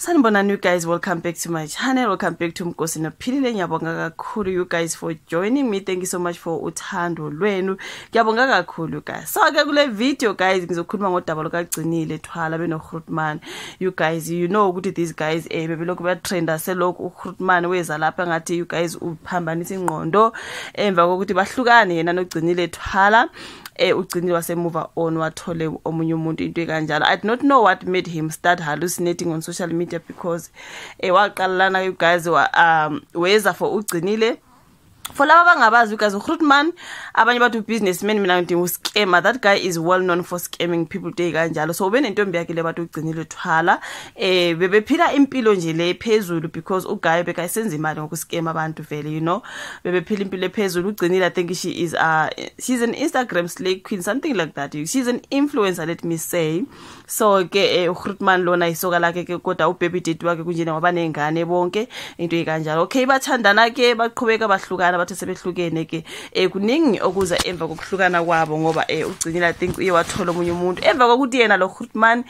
Sanibonani you guys, welcome back to my channel, welcome back to Mkosi Nophilile. Ngiyabonga kakhulu you guys for joining me. Thank you so much for uthando lwenu. Ngiyabonga kakhulu guys. So ke kule video guys ngizokhuluma ngodaba lokagcinile Thwala benoGrootman. You guys, you know ukuthi these guys bebelokhu batrenda selokhu uGrootman weza lapha ngathi you guys uphambanisa ingqondo emva kokuthi bahlukane yena noGcinile Thwala. Ugcinile wase move on wathole omunye umuntu into ekanjalo. I do not know what made him start hallucinating on social media because waqalana you guys weza for ugcinile. For laba bangabazi because uGrootman abanye bathu businessman mina ngithi scammer. That guy is well known for scamming people day kanjalo. So benentombi yakhe le bathu ugcinile Thwala bebephila impilo nje le phezulu because uGuy bekayisenza imali ngokuscam abantu vele, you know. Bebephila impilo ephezulu. Ugcinile, I think she is she's an Instagram slay queen, something like that. She's an influencer, let me say. So ke uGrootman lona isoka lakhe ke kodwa ubaby date wakhe kunjena ngoba nengane bonke into ekanjalo. Okay, bathandana ke baqhubeka bahlukana bathe sebehlukene ke kuningi okuza emva kokuhlukana kwabo ngoba ugcinile I think uye wathola omunye umuntu emva kokuthi yena lo Grootman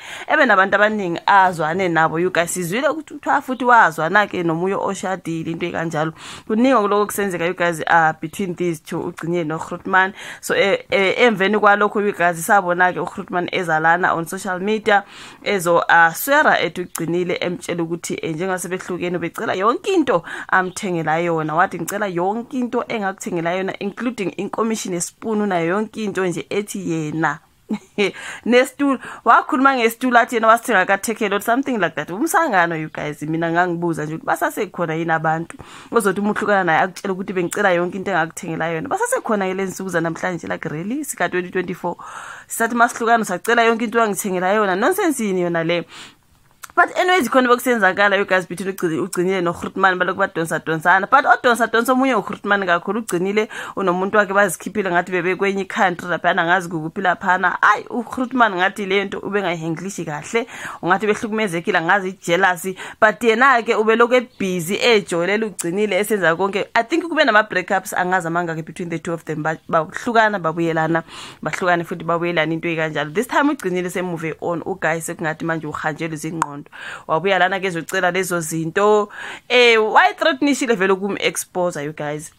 nabantu abaningi azwane nabo. You guys sizwile ukuthi uthwa futhi wazwana ke nomunye oshadile into ekanjalo. Kuningi okuloko kusenzeka you guys between these two ugcinile no Grootman. So emveni kwalokho you guys sabona ke uGrootman ezalana on social media ezo swear ethi ugcinile emtshela ukuthi njengasebehlukene becela yonke into amthengela yona. Wathi ngicela yonke into engakuthengela yona including incommission espoon nayo yonke into nje ethi yena nestool. Wakhuluma ngestool athi yena wasithenga ka Tekelo or something like that. Umsangano you guys mina ngangibuza nje ukuthi basasekhona yini abantu ozothi umuhlukana naye akutshela ukuthi bengicela yonke into engakuthengela yona. Basasekhona ke lensuku zanamhlanje like really sika 2024 sisathi masihlukana sacela yonke into angithengela yona. Nonsense yini yona le. But anyways khona bokusenzakala you guys between ugcinile noGrootman balokhu badonsana but odonsa omunye uGrootman kakhulu. Ugcinile unomuntu wakhe bazikhiphile ngathi bebe kwenye country lapha ngazi kukuphila phana. Ay uGrootman ngathi lento ube ngayihenglishi kahle ungathi behlukumezekile ngazi jealousy but yena ke ubelokhu busy ejolela ugcinile esenza konke. I think kube nama breakups angazi amanga ke between the two of them bahlukana babuyelana bahlukana futhi babuyelana into ekanjalo. This time ugcinile se move on uGuy sekungathi manje uhanjelwe izingqondo wabuya lana ke ezocela lezo zinto why threatenishile vele kum expose you guys.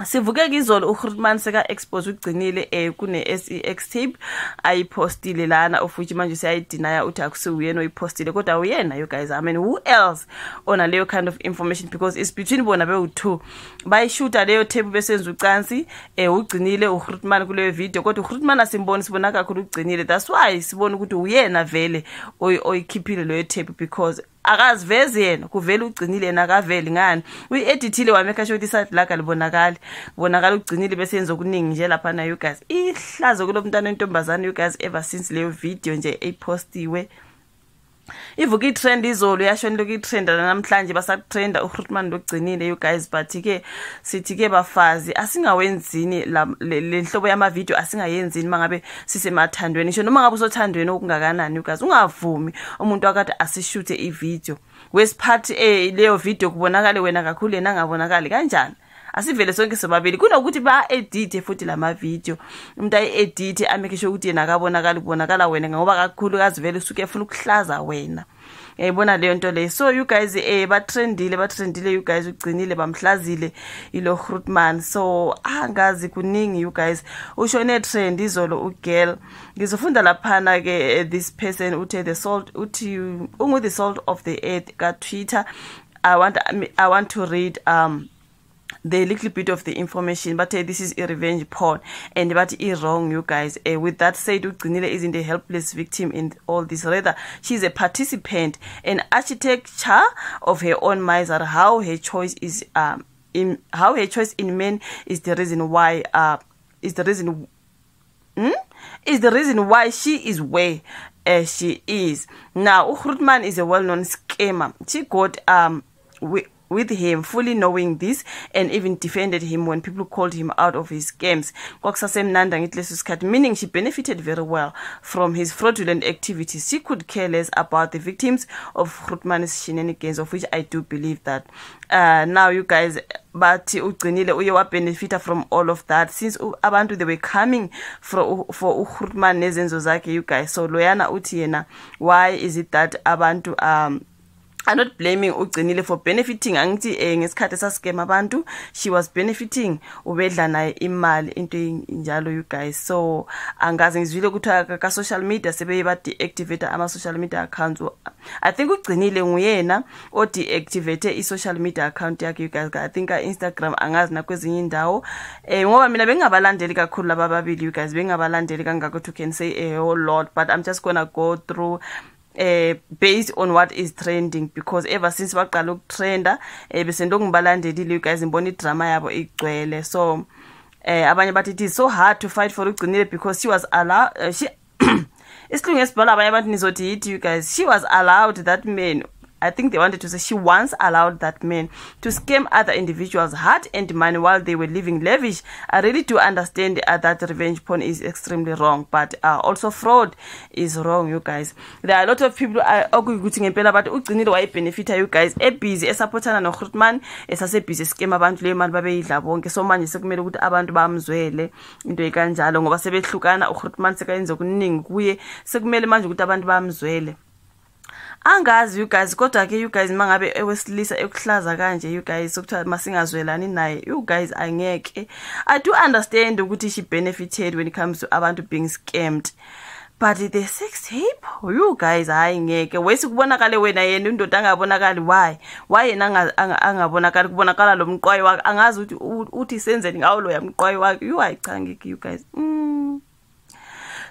Sivuke izolo uGrootman seka expose ugcinile kune SEX tape ayipostile lana of which manje siyayidinaya uthi akusiwuyena oyipostile kodwa uyena you guys. I mean who else ona leyo kind of information because it's between bona be2 bayishoota leyo tape besenza ucansi ugcinile uGrootman kuleyo video kodwa uGrootman asimboni sibona kakhulu ugcinile. That's why sibona ukuthi uyena vele oyikhiphile leyo tape because akazivezi yena kuvela ugcinile yena akaveli ngani uyi-edithile wameka sure ukuthi side lakhe libonakala ugcinile bese yenza okuningi nje lapha na you guys. Ihlazo kulomntana entombazane you guys ever since leyo video nje epostiwe ivuka itrend izolo yashona lokhu itrend namhlanje basatrenda uGrootman logcinile you guys. But ke sithi ke bafazi asingawenzini le nhlobo yama video asingayenzini mangabe sisemathandweni ngisho noma ngabe usothandweni okungakanani you guys. Ungavumi umuntu akade asishoothe ivideo wesiphathi leyo video kubonakala wena kakhulu yena angabonakali kanjani. Asivele sonke sobabili kunokuthi ba edit futhi lama video umuntu ayi edit ameke sure ukuthi yena akabonakala kubonakala wena ngoba kakhulu kazivele usuke efuna ukuhlaza wena. Yayibona leyo nto le. So you guys batrendile you guys ugcinile bamhlazile ilo Grootman. So angazi kuningi you guys ushone trend izolo ugirl ngizofunda laphana ke this person uthi the salt uthi ungu the salt of the earth ka Twitter. I want to read the little bit of the information but this is a revenge porn and but is wrong you guys. With that said ugcinile isn't a helpless victim in all this, rather she's a participant and architecture of her own misery. How her choice in men is the reason why is the reason why she is where she is now. uGrootman is a well-known scammer. She got with him fully knowing this and even defended him when people called him out of his scams. Meaning she benefited very well from his fraudulent activities. She could care less about the victims of Grootman's shenanigans, of which I do believe that. Now you guys, but ugcinile uye wa benefita from all of that since abantu they were coming for uGrootman nezenzo zakhe you guys. So loyana uthi yena, why is it that abantu I'm not blaming uGcinile for benefiting angithi ngesikhathi esascam abantu. She was benefiting ubedla naye imali into njalo you guys. So angazi ngizwile ukuthi ka social media sebeye ba deactivate ama social media accounts. I think uGcinile nguyena o deactivate I social media account yakhe you guys. I think Instagram angazi na kwezinye indawo ngoba mina bengabalandeli kakhulu laba babili you guys, bengabalandeli kangaka to can say a whole lot, but I'm just gonna go through based on what is trending, because ever since baqala ukutrenda bese ngibalandelile you guys ngibona idrama yabo igcwele. So abanye bathi it is so hard to fight for uGcinile because she was allowed isilungu esibhala abanye abantu nizothi yithi you guys, she was allowed that man. I think they wanted to say she once allowed that man to scam other individuals' hard-earned money while they were living lavish. I really do understand that revenge porn is extremely wrong, but also fraud is wrong, you guys. There are a lot of people okuthi ngempela but uGcinile wayebenefita you guys ebusy esupportana noGrootman esasebusy scam abantu le mali babeyidla bonke. So manje sekumele ukuthi abantu bamzwele into ekanjalo ngoba sebehlukana uGrootman sekayenza okuningi kuye, sekumele manje ukuthi abantu bamzwele. Angazi you guys kodwa ke you guys mangabe ewesilisa ekuhlaza kanje you guys sokuthi masingazwelani naye you guys angeke. I do understand ukuthi she benefited when it comes to abantu being scammed, but the sex tape you guys hayi ngeke wesikubonakale wena yena indoda angabonakali. Why yena angabonakali? Kubonakala lo mqwayi wakhe angazi uthi senzeni ngawo lo yamqwayi wakhe. You ayicangiki you guys.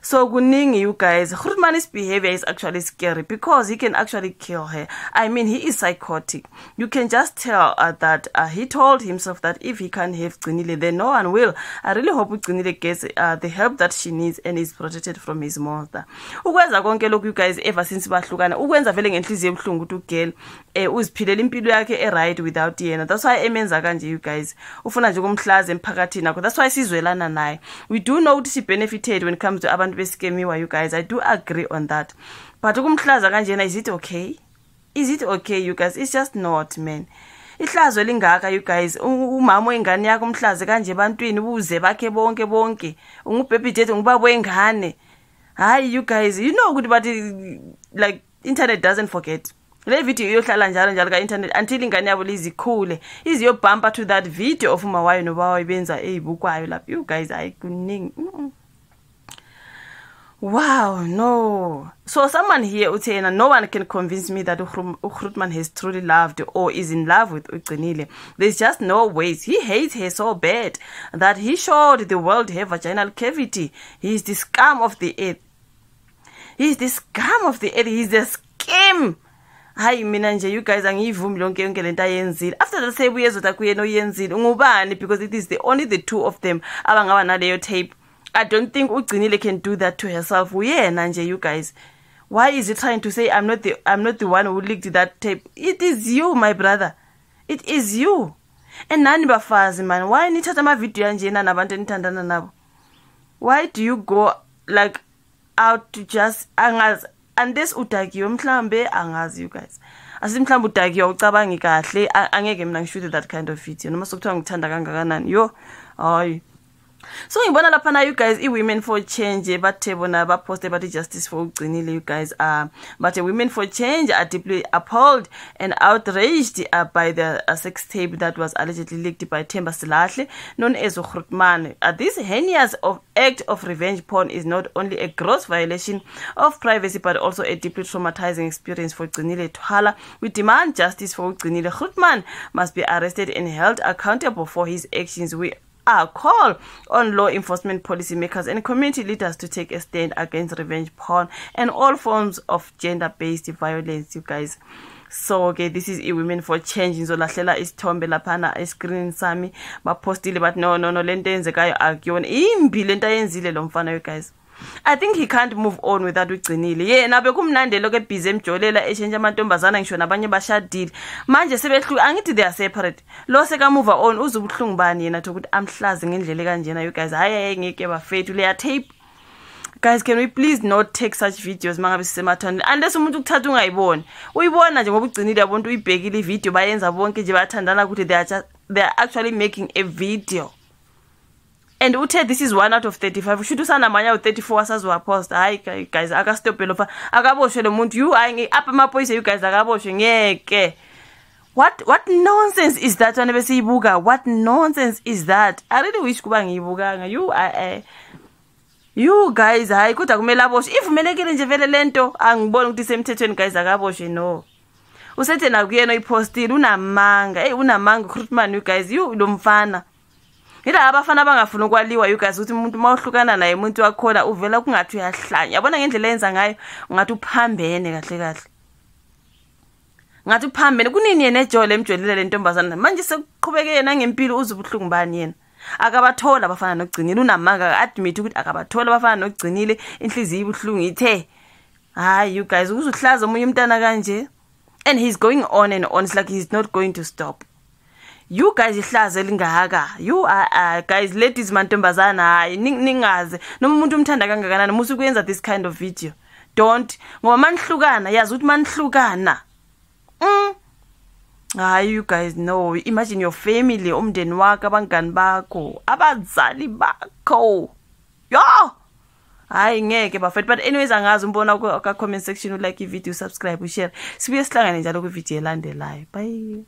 So kuningi you guys. Grootman's behavior is actually scary because he can actually kill her. I mean, he is psychotic. You can just tell that he told himself that if he can't have Gcinile, then no one will. I really hope Gcinile gets the help that she needs and is protected from his monster. Ukwenza konke lokhu you guys ever since bahlukana. Ukwenza vele ngenhliziyo ebuhlungu ukuthi ugirl uziphilela impilo yakhe right without yena. That's why emenza kanje you guys. Ufuna nje ukumhlaza emphakathini nakho. That's why sizwelana naye. We do know that she benefited when it comes to abantu besikemiwa you guys. I do agree on that. But ukumhlaza kanjena, is it okay? Is it okay you guys? It's just not, man. Ihlazo lingaka you guys. Umama wengane yakho umhlaze kanje ebantwini ubuze bakhe bonke. Ungubhebi date ngubaba wengane. Hayi you guys, you know good but like internet doesn't forget. Le video iyohlala njalo ka internet until ingane yabo lizikhule. Iziyo bumper to that video of umawayo nobawayo benza ezibukwayo lapha. You guys I kuningi. Wow, no. So someone here utena, no one can convince me that Grootman has truly loved or is in love with Gcinile. There's just no ways. He hates her so bad that he showed the world her vaginal cavity. He is the scum of the earth. He is the scum of the earth. He is the scam. Hayi mina nje you guys angivumi lonke yonke lento ayenzile. After that say uyezotha kuyena oyenzile ngubani, because it is only the two of them abangaba naleyo tape. I don't think uGcinile can do that to herself. Uyena nje you guys. Why is he trying to say I'm not the one who leaked that tape? It is you, my brother. It is you. And nani bafazi man. Why nithatha ama video kanjena nabantu enithandana nabo? Why do you go like out to just angazi unless udakiwe mhlambe angazi you guys. Asimhlambe udakiwe ucabangi kahle angeke mina ngishoot that kind of video. Noma sokuthiwa ngithanda kangakanani. Yo. Hayi. So ngibona lapha na you guys women for change bathe bona ba post about justice for uGcinile you guys but women for change are deeply appalled and outraged by the sex tape that was allegedly leaked by Themba Silahle known as Grootman. This heinous act of revenge porn is not only a gross violation of privacy but also a deeply traumatizing experience for Gcinile Thwala. We demand justice for uGcinile. Grootman must be arrested and held accountable for his actions. We call on law enforcement policymakers and community leaders to take a stand against revenge porn and all forms of gender-based violence, you guys. So okay, this is women for change. Ngizolahlela isithombe laphana escreen sami bapostile but no lento yenzekayo akuyona imbi lento ayenzile lo mfana you guys. I think he can't move on without uGcinile. Yena bekumnandi lokho ebhizi emjolela eshenja amantombazana ngisho nabanye bashadile. Manje sebehluka angithi they are separate. Lo seka move on uzubuhlungu bani yena ukuthi amhlaze ngendlela kanjena you guys. Hayi ngeke bafethu le tape. Guys, can we please not take such videos mangabe sisemathanda unless umuntu ukuthatha ungayiboni. Uyibona nje ngoba uGcinile abantu uyibhekile ivideo bayenza bonke nje bathandana ukuthi they are actually making a video. and uthe this is 1 out of 35 ushuthi usanamanya u34 wasazowapost hayi guys akastop lo akaboshwe lo muntu you hayi apha amaphoyisa you guys akaboshwe ngeke. What nonsense is that one besiyibuka? What nonsense is that? I really wish kuba ngiyibukanga. You guys hayi kodwa kumele aboshwe. Ivumelekile nje vele lento angiboni ukuthi semthethweni guys akaboshwe no. Usethe na kuyena ipostile unamanga. Unamanga uChrutman you guys you lo mfana. Ila abafana bangafuna ukwaliwa you guys ukuthi umuntu mawuhlukana naye umuntu wakhola uvela kungathi uyahlanya. Yabona ngendlela yenza ngayo ungathi uphambene kahle kahle. Ngathi uphambene kunini yena ejole emjolile le ntombazana manje sekuqhubeke yena ngempilo uzubuhlungu bani yena akabathola abafana nokugcinile unamanga admit ukuthi akabathola abafana nokugcinile inhliziyo ibuhlungu ithe hayi you guys uzuhlaza umunye umntana kanje and he's going on and on it's like he's not going to stop. You guys ihlaza elingaka you are guys ladies mantombazana hayi ningaze noma umuntu umthanda kangakanani musu kuyenza this kind of video don't ngoba manihlukana yazi ukuthi manihlukana you guys know imagine your family umndeni wakho abangani bakho abazali bakho hayi ngeke bafethu but anyways angazi umbona ku comment section like i video subscribe share sibuye sihlangane njalo ku video elandelayo bye.